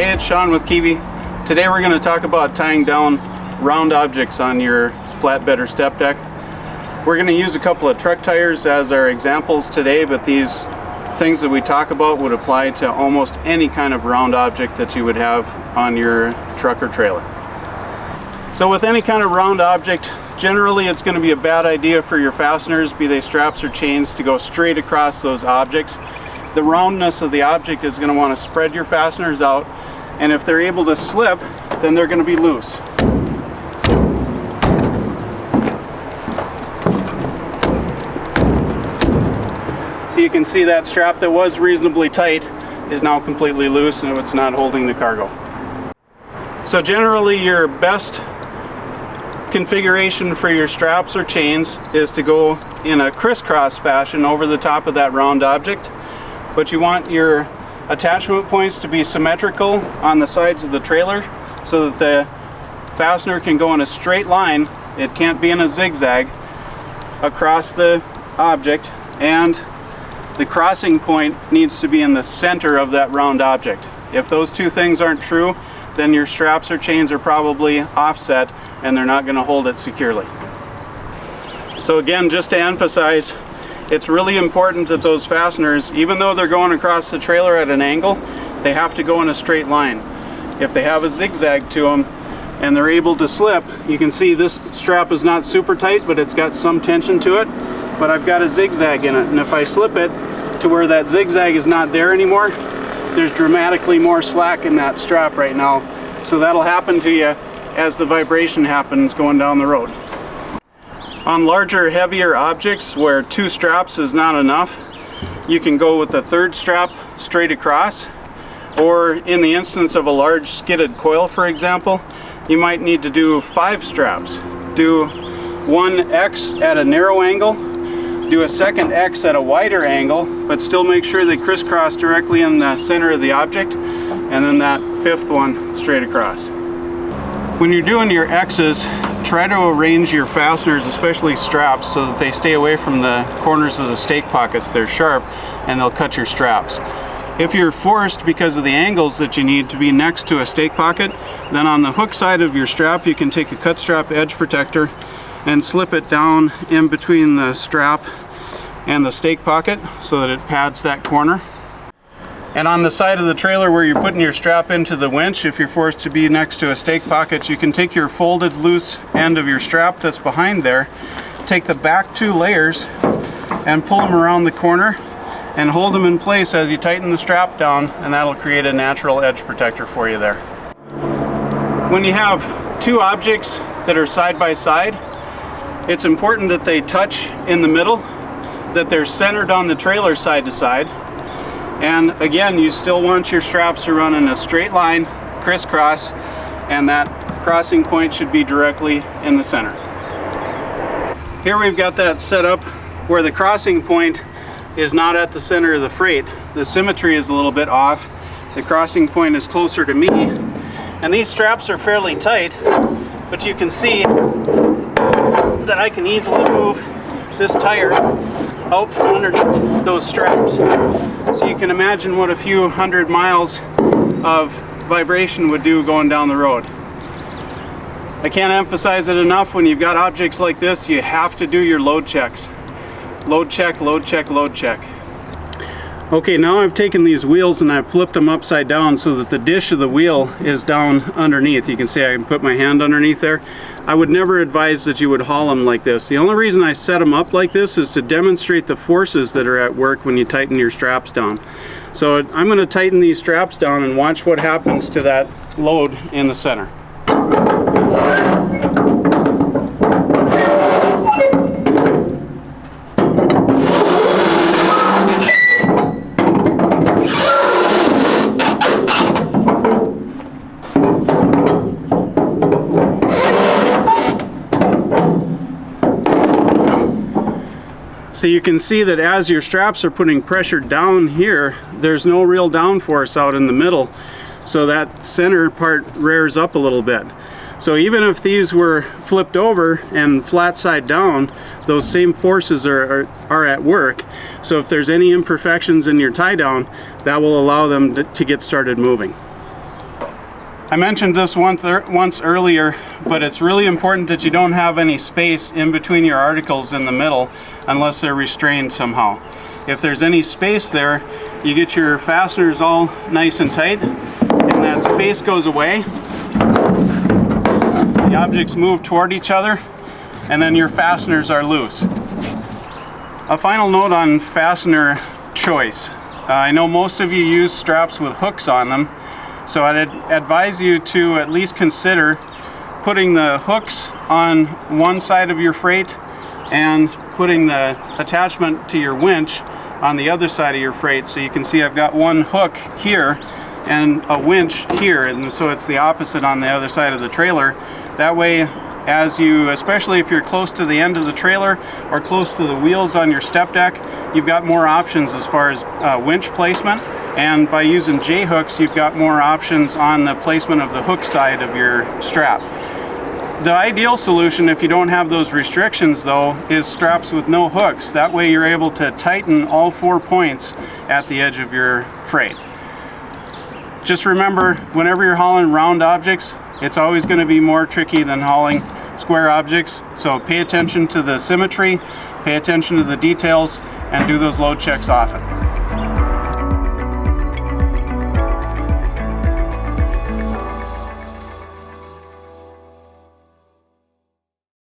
Hey, it's Shawn with Kiwi. Today we're going to talk about tying down round objects on your flatbed or step deck. We're going to use a couple of truck tires as our examples today, but these things that we talk about would apply to almost any kind of round object that you would have on your truck or trailer. So with any kind of round object, generally it's going to be a bad idea for your fasteners, be they straps or chains, to go straight across those objects. The roundness of the object is going to want to spread your fasteners out, and if they're able to slip, then they're going to be loose. So you can see that strap that was reasonably tight is now completely loose and it's not holding the cargo. So generally your best configuration for your straps or chains is to go in a crisscross fashion over the top of that round object, but you want your attachment points to be symmetrical on the sides of the trailer so that the fastener can go in a straight line. It can't be in a zigzag across the object, and the crossing point needs to be in the center of that round object. If those two things aren't true, then your straps or chains are probably offset and they're not going to hold it securely. So again, just to emphasize, it's really important that those fasteners, even though they're going across the trailer at an angle, they have to go in a straight line. If they have a zigzag to them and they're able to slip, you can see this strap is not super tight, but it's got some tension to it, but I've got a zigzag in it, and if I slip it to where that zigzag is not there anymore, there's dramatically more slack in that strap right now. So that'll happen to you as the vibration happens going down the road. On larger, heavier objects where two straps is not enough, you can go with a third strap straight across, or in the instance of a large skidded coil, for example, you might need to do 5 straps. Do one X at a narrow angle, do a second X at a wider angle, but still make sure they crisscross directly in the center of the object, and then that 5th one straight across. When you're doing your X's, try to arrange your fasteners, especially straps, so that they stay away from the corners of the stake pockets. They're sharp and they'll cut your straps. If you're forced because of the angles that you need to be next to a stake pocket, then on the hook side of your strap you can take a cut strap edge protector and slip it down in between the strap and the stake pocket so that it pads that corner. And on the side of the trailer where you're putting your strap into the winch, if you're forced to be next to a stake pocket, you can take your folded loose end of your strap that's behind there, take the back 2 layers and pull them around the corner and hold them in place as you tighten the strap down, and that'll create a natural edge protector for you there. When you have 2 objects that are side by side, it's important that they touch in the middle, that they're centered on the trailer side to side. And again, you still want your straps to run in a straight line, crisscross, and that crossing point should be directly in the center. Here we've got that set up where the crossing point is not at the center of the freight. The symmetry is a little bit off. The crossing point is closer to me. And these straps are fairly tight, but you can see that I can easily move this tire out from underneath those straps. So you can imagine what a few 100 miles of vibration would do going down the road. I can't emphasize it enough, when you've got objects like this, you have to do your load checks. Load check, load check, load check. Okay, now I've taken these wheels and I've flipped them upside down so that the dish of the wheel is down underneath. You can see I can put my hand underneath there. I would never advise that you would haul them like this. The only reason I set them up like this is to demonstrate the forces that are at work when you tighten your straps down. So I'm going to tighten these straps down and watch what happens to that load in the center. So you can see that as your straps are putting pressure down here, there's no real downforce out in the middle, so that center part rears up a little bit. So even if these were flipped over and flat side down, those same forces are at work. So if there's any imperfections in your tie down, that will allow them to get started moving. I mentioned this once earlier, but it's really important that you don't have any space in between your articles in the middle unless they're restrained somehow. If there's any space there, you get your fasteners all nice and tight, and that space goes away. The objects move toward each other, and then your fasteners are loose. A final note on fastener choice. I know most of you use straps with hooks on them, so I'd advise you to at least consider putting the hooks on one side of your freight and putting the attachment to your winch on the other side of your freight. So you can see I've got one hook here and a winch here, and so it's the opposite on the other side of the trailer. That way, as you, especially if you're close to the end of the trailer or close to the wheels on your step deck, you've got more options as far as winch placement, and by using J-hooks you've got more options on the placement of the hook side of your strap. The ideal solution, if you don't have those restrictions though, is straps with no hooks. That way you're able to tighten all 4 points at the edge of your freight. Just remember, whenever you're hauling round objects, it's always going to be more tricky than hauling square objects. So pay attention to the symmetry, pay attention to the details, and do those load checks often.